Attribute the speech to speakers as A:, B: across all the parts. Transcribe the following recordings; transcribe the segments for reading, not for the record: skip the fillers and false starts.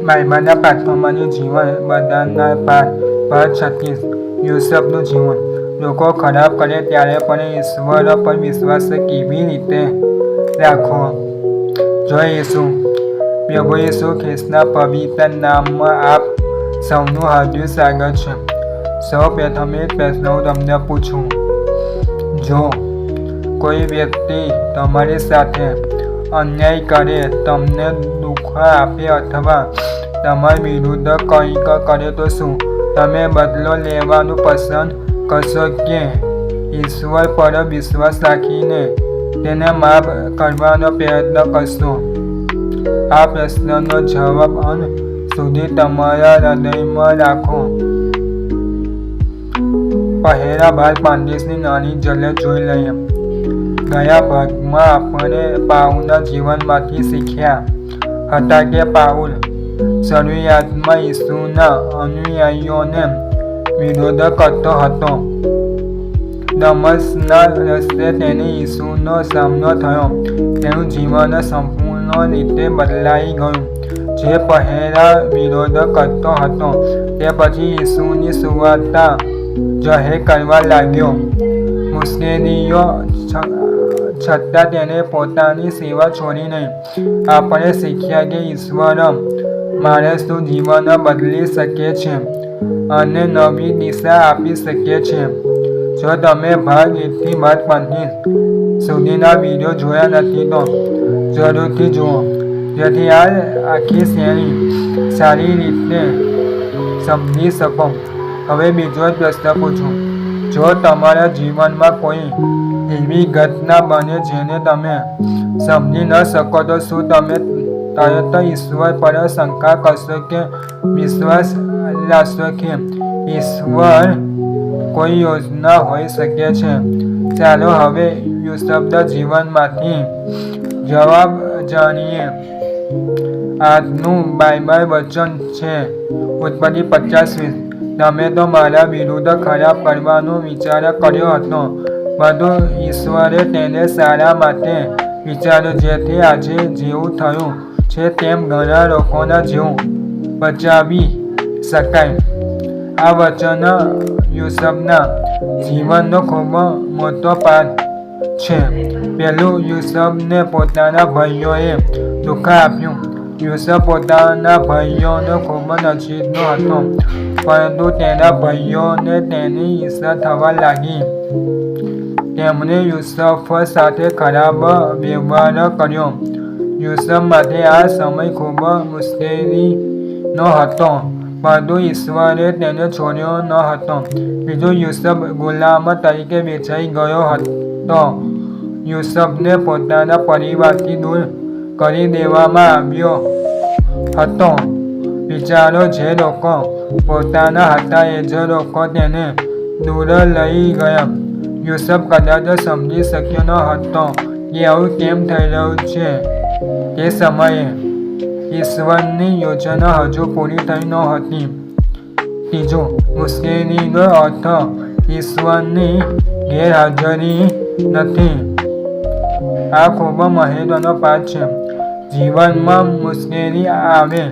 A: બાઇબલના પાઠમાંનું જીવન બધાના ભાગ 36 યુસુફનું જીવન. લોકો ખરાબ કરે ત્યારે પણ ઈશ્વર પર વિશ્વાસ કેવી રીતે રાખવો? જય ઈસુ. પ્રભુ ઈસુ ખ્રિસ્તના પવિત્ર નામમાં આપ સૌનું હાર્દિક સ્વાગત છે. સૌ પ્રથમ એક પ્રશ્ન હું તમને પૂછું. જો કોઈ વ્યક્તિ તમારી સાથે અન્યાય કરે, તમને દુઃખ આપે અથવા તમારી વિરુદ્ધ કંઈક કરે તો શું તમે બદલો લેવાનું પસંદ કરશો કે ઈશ્વર પર વિશ્વાસ રાખીને તેને માફ કરવાનો પ્રયત્ન કરશો? આ પ્રશ્નનો જવાબ અંત સુધી તમારા હૃદયમાં રાખો. પહેલા ભાગ 35ની નાની ઝલક જોઈ લઈએ. ગયા ભાગમાં આપણે પાઉલના જીવનમાંથી શીખ્યા હતા કે પાઉલ શરૂઆતમાં ઈસુના અનુયાયીઓને વિરોધ કરતો હતો. દમસ્કના રસ્તે તેને ઈસુનો સામનો થયો. તેનું જીવન સંપૂર્ણ રીતે બદલાઈ ગયું. જે પહેલા વિરોધ કરતો હતો તે પછી ઈસુની સુવાર્તા જાહેર કરવા લાગ્યો. મુશ્કેલીઓ છતાં તેણે પોતાની સેવા છોડી નહીં. આપણે શીખ્યા કે ઈશ્વર માણસનું જીવન બદલી શકે છે અને નવી દિશા આપી શકે છે. જો તમે ભાગ 1 થી ભાગ 35 સુધીના વિડીયો જોયા નથી તો જરૂરથી જુઓ, જેથી આ આખી શ્રેણી સારી રીતે સમજી શકો. હવે બીજો પ્રશ્ન પૂછું. જો તમારા જીવનમાં કોઈ એવી ઘટના બને જેને તમે સમજી ન શકો તો શું તમે તરત ઈશ્વર પર શંકા કરશો કે વિશ્વાસ રાખશો કે ઈશ્વર કોઈ યોજના હોઈ શકે છે? ચાલો હવે યુસુફના જીવનમાંથી જવાબ જાણીએ. આજનું બાઇબલ વચન છે ઉત્પત્તિ 50:20. તમે તો મારા વિરુદ્ધ ખરાબ કરવાનો વિચાર કર્યો હતો, બધું ઈશ્વરે તેને સારા માટે વિચાર્યું, જેથી આજે જેવું થયું છે તેમ ઘણા લોકોના જીવ બચાવી શકાય. આ વચન યુસુફના જીવનનો ખૂબ મોટો પાઠ છે. પહેલું, યુસુફને પોતાના ભાઈઓએ દુઃખ આપ્યું. યુસુફ પોતાના ભાઈઓનો ખૂબ નજીકનો હતો, પરંતુ તેના ભાઈઓને તેની ઈર્ષ્યા થવા લાગી. તેમણે યુસુફ સાથે ખરાબ વ્યવહાર કર્યો. યુસુફ માટે આ સમય ખૂબ મુશ્કેલીનો હતો, પરંતુ ઈશ્વરે તેને છોડ્યો ન હતો. બીજું, યુસુફ ગુલામ તરીકે વેચાઈ ગયો હતો. યુસુફને પોતાના પરિવારથી દૂર કરી દેવામાં આવ્યો હતો. વિચારો, જે લોકો પોતાના હતા એ જ લોકો તેને દૂર લઈ ગયા. યુસુફ કદાચ સમજી શક્યો ન હતો કે આવું કેમ થઈ રહ્યું છે. તે સમયે ઈશ્વરની યોજના હજુ પૂરી થઈ નહોતી. ત્રીજું, મુશ્કેલીનો અર્થ ઈશ્વરની ગેરહાજરી નથી. આ ખૂબ મહત્વનો પાઠ છે. જીવનમાં મુશ્કેલી આવે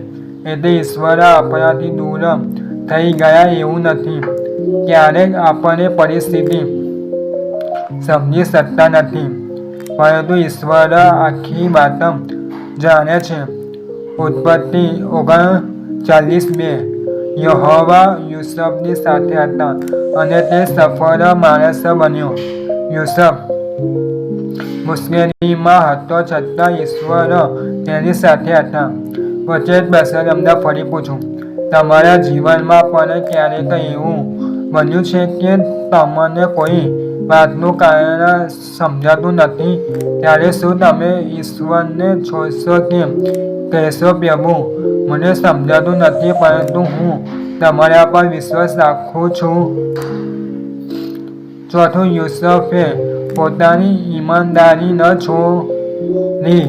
A: એટલે ઈશ્વર આપણાથી દૂર થઈ ગયા એવું નથી. ક્યારેક આપણે પરિસ્થિતિ સમજી શકતા નથી, પરંતુ ઈશ્વર આખી વાત જાણે છે. ઉત્પત્તિ 39:2. યહોવા યુસુફની સાથે હતા અને તે સફળ માણસ બન્યો. યુસુફ મુશ્કેલીમાં હતો છતાં ઈશ્વર તેની સાથે હતા. વચ્ચે એક પ્રશ્ન તમને ફરી પૂછું. તમારા જીવનમાં પણ ક્યારેક એવું બન્યું છે કે તમને કોઈ વાતનું કારણ સમજાતું નથી? ત્યારે શું તમે ઈશ્વરને છોડશો કે કહેશો, પ્રભુ, મને સમજાતું નથી, પરંતુ હું તમારા પર વિશ્વાસ રાખું છું? ચોથું, યુસુફે પોતાની ઈમાનદારી ન છોડી.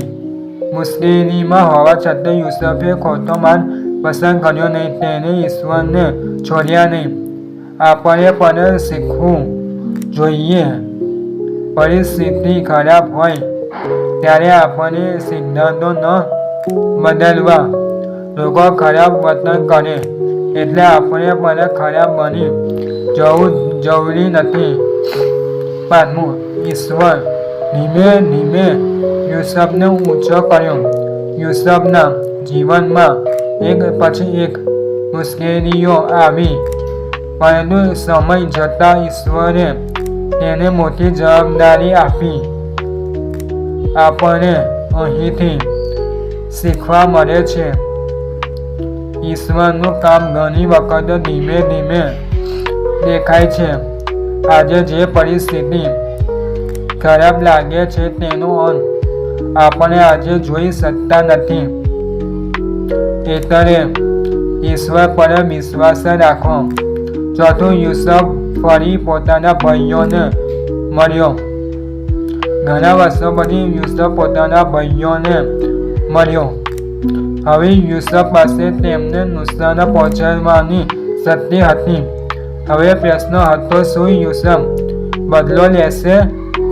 A: મુશ્કેલીમાં હોવા છતાં યુસુફે ખોટો માર્ગ પસંદ કર્યો નહીં. તેણે ઈશ્વરને છોડ્યા નહીં. આપણે પણ શીખવું જોઈએ. પરિસ્થિતિ ખરાબ હોય ત્યારે આપણે સિદ્ધાંતો ન બદલવા, લોકો ખરાબ વર્તન કરે એટલે આપણે પણ ખરાબ બની જવું જરૂરી નથી. 5. ઈશ્વર ધીમે ધીમે યુસુફને ઊંચો કર્યો. યુસુફના જીવનમાં એક પછી એક મુશ્કેલીઓ આવી, પરંતુ સમય જતાં ઈશ્વરે તેને મોટી જવાબદારી આપી. આપણને અહીંથી શીખવા મળે છે ઈશ્વરનું કામ ઘણી વખત ધીમે ધીમે દેખાય છે. આજે જે પરિસ્થિતિ ખરાબ લાગે છે તેનો અંત આપણે આજે જોઈ શકતા નથી. એટલે ઈશ્વર પર વિશ્વાસ રાખો. 4. યુસુફ ફરી પોતાના ભાઈઓને મળ્યો. ઘણા વર્ષો પછી યુસુફ પોતાના ભાઈઓને મળ્યો. હવે યુસુફ પાસે તેમને નુકસાન પહોંચાડવાની શક્તિ હતી. હવે પ્રશ્ન હતો, શું યુસુફ બદલો લેશે?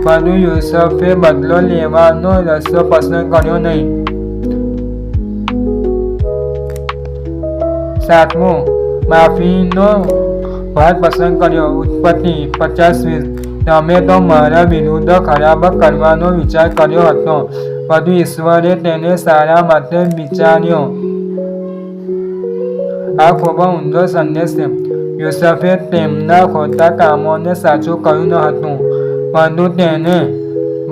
A: પરંતુ યુસુફે બદલો લેવાનો રસ્તો પસંદ કર્યો નહીં. 7. માફીનો ભાગ પસંદ કર્યો. ઉત્પત્તિ 50:20. તમે તો મારા વિરુદ્ધ ખરાબ કરવાનો વિચાર કર્યો હતો, પરંતુ ઈશ્વરે તેને સારા માટે વિચાર્યો. આ ખૂબ ઊંડો સંદેશ છે. યુસુફે તેમના ખોટા કામોને સાચું કહ્યું ન હતું, પરંતુ તેને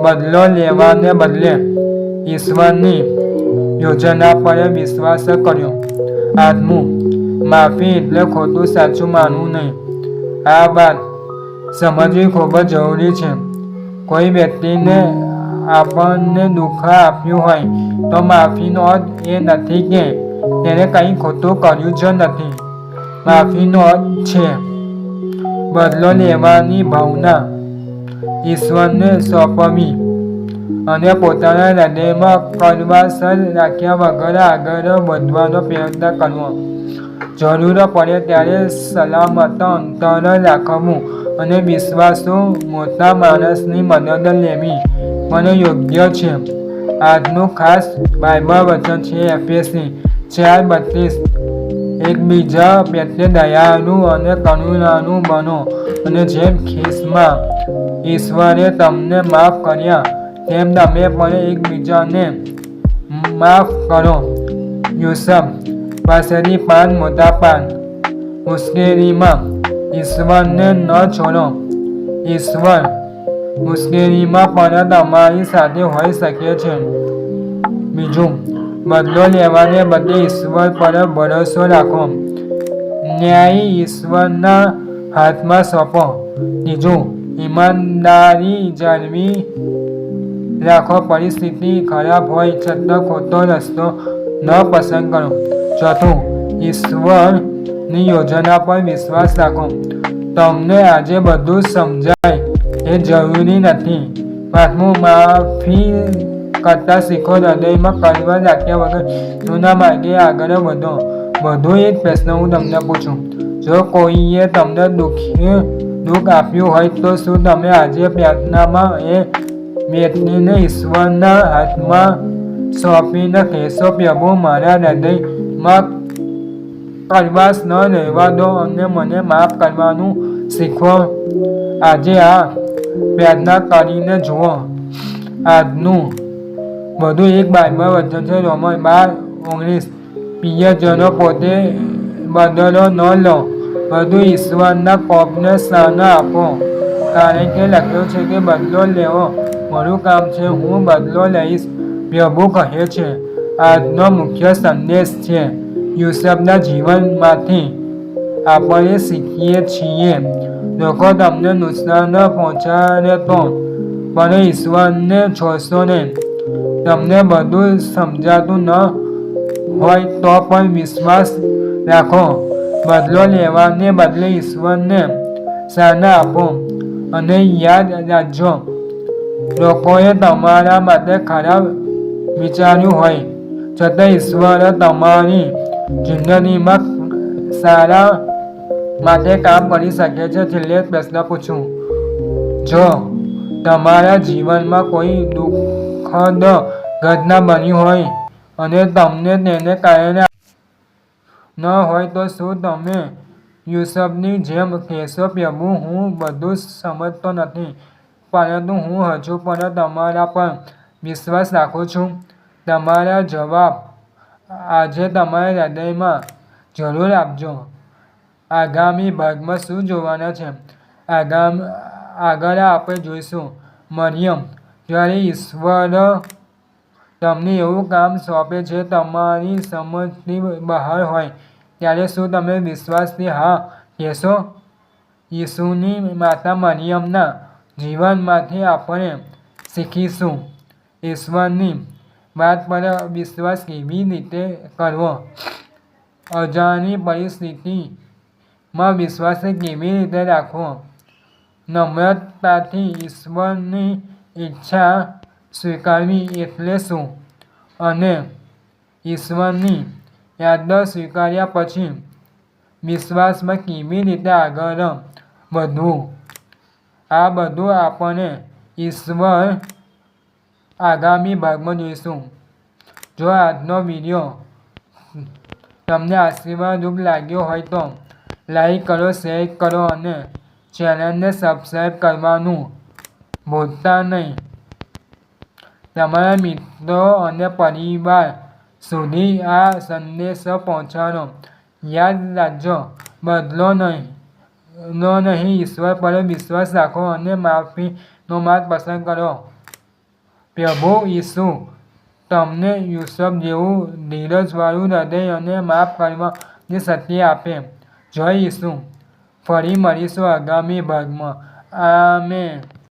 A: બદલો લેવાને બદલે ઈશ્વરની યોજના પર વિશ્વાસ કર્યો. 8. માફી એટલે ખોટું સાચું માનવું નહીં. આ વાત સમજવી ખૂબ જ જરૂરી છે. કોઈ વ્યક્તિને આપણને દુઃખ આપ્યું હોય તો માફીનો અર્થ એ નથી કે તેને કંઈ ખોટું કર્યું જ નથી. માફીનો અર્થ છે બદલો લેવાની ભાવના ઈશ્વરને સોંપવી અને પોતાના હૃદયમાં કડવાશ રાખ્યા વગર આગળ વધવાનો પ્રયત્ન કરવો. જરૂર પડે ત્યારે સલામત અંતર રાખવું અને વિશ્વાસુ મોટા માણસની મદદ લેવી પણ યોગ્ય છે. આજનું ખાસ બાઇબલ વચન છે એફેસી 4:32. એકબીજા પ્રત્યે દયાળુ અને કરુણાળુ બનો, અને જેમ ખ્રિસ્તમાં ઈશ્વરે તમને માફ કર્યા તેમ તમે પણ એકબીજાને માફ કરો. યુસુફ પાસેથી 5 મોટા પાઠ. મુશ્કેલીમાં ઈશ્વરને ન છોડો. ઈશ્વર મુશ્કેલીમાં પણ તમારી સાથે હોઈ શકે છે. 2. બદલો લેવાને બદલે ઈશ્વર પર ભરોસો રાખો. ન્યાય ઈશ્વરના હાથમાં સોંપો. 3. ઈમાનદારી જાળવી રાખો. પરિસ્થિતિ ખરાબ હોય છતાં ખોટો રસ્તો ન પસંદ કરો. 4. ઈશ્વરની યોજના પર વિશ્વાસ રાખો. તમને આજે બધું સમજાય એ જરૂરી નથી. 5. માફી કરતા શીખો. હૃદયમાં કડવાશ રાખ્યા વગર ઈશ્વરના માર્ગે આગળ વધો. વધુ એક પ્રશ્ન હું તમને પૂછું, જો કોઈએ તમને દુઃખ આપ્યું હોય તો શું તમે આજે પ્રાર્થનામાં એ વ્યક્તિને ઈશ્વરના હાથમાં સોંપીને કહેશો, પ્રભુ મારા હૃદયમાં કડવાશ ન રહેવા દો અને મને માફ કરવાનું શીખવો? આજે આ પ્રાર્થના કરીને જુઓ. આજનું વધુ એક બાઇબલ વચન છે રોમન 12:19. પ્રિયજનો પોતે બદલો ન લો, બધું ઈશ્વરના કોપને સ્થાન આપો, કારણ કે લખ્યું છે કે બદલો લેવો મારું કામ છે, હું બદલો લઈશ, પ્રભુ કહે છે. આજનો મુખ્ય સંદેશ છે યુસુફના જીવનમાંથી આપણે શીખીએ છીએ, લોકો તમને નુકસાન પહોંચાડે તો પણ ઈશ્વરને છોડશો નહીં. તમને બધું સમજાતું ન હોય તો પણ વિશ્વાસ રાખો. બદલો લેવાને બદલે ઈશ્વરને સ્થાન આપો અને યાદ રાખજો, લોકોએ તમારા માટે ખરાબ વિચાર્યું હોય છતાં ઈશ્વર તમારી જિંદગીમાં સારા માટે કામ કરી શકે છે. છેલ્લે પ્રશ્ન પૂછું, જો તમારા જીવનમાં કોઈ દુઃખદ ઘટના બની હોય અને તમને તેને કારણે ન હોય તો શું તમે યુસુફની જેમ કહેશો, પ્રભુ, હું બધું સમજતો નથી, પરંતુ હું હજુ પણ તમારા પર વિશ્વાસ રાખું છું? તમારા જવાબ આજે તમારા હૃદયમાં જરૂર આપજો. આગામી ભાગમાં શું જોવાના છે? આગળ આપણે જોઈશું મરિયમ. જ્યારે ઈશ્વર તમને એવું કામ સોંપે જે તમારી સમજની બહાર હોય, ત્યારે શું તમે વિશ્વાસથી હા કહેશો? ઈસુની માતા મરિયમના જીવનમાંથી આપણે શીખીશું ઈશ્વરની વાત પર વિશ્વાસ કેવી રીતે કરવો, અજાણી પરિસ્થિતિમાં વિશ્વાસ કેવી રીતે રાખવો, નમ્રતાથી ઈશ્વરની ઈચ્છા સ્વીકારવી એટલે શું, અને ઈશ્વરની આદેશ સ્વીકાર્યા પછી વિશ્વાસમાં કેવી રીતે આગળ વધવું, આ બધું આપણે ઈશ્વર આગામી ભાગમાં જોઈશું. જો આજનો વિડીયો તમને આશીર્વાદરૂપ લાગ્યો હોય તો લાઈક કરો, શેર કરો અને ચેનલને સબસ્ક્રાઈબ કરવાનું ભૂલતા નહીં. તમારા મિત્રો અને પરિવાર સુધી આ સંદેશો પહોંચાડો. યાદ રાખજો, બદલો નહીં, ઈશ્વર પર વિશ્વાસ રાખો અને માફીનો માર્ગ પસંદ કરો. પ્રભુ ઈસુ તમને યુસુફ જેવું ધીરજવાળું હૃદય અને માફ કરવાની શક્તિ આપે. જય ઈસુ. ફરી મળીશું આગામી ભાગમાં. આમેન.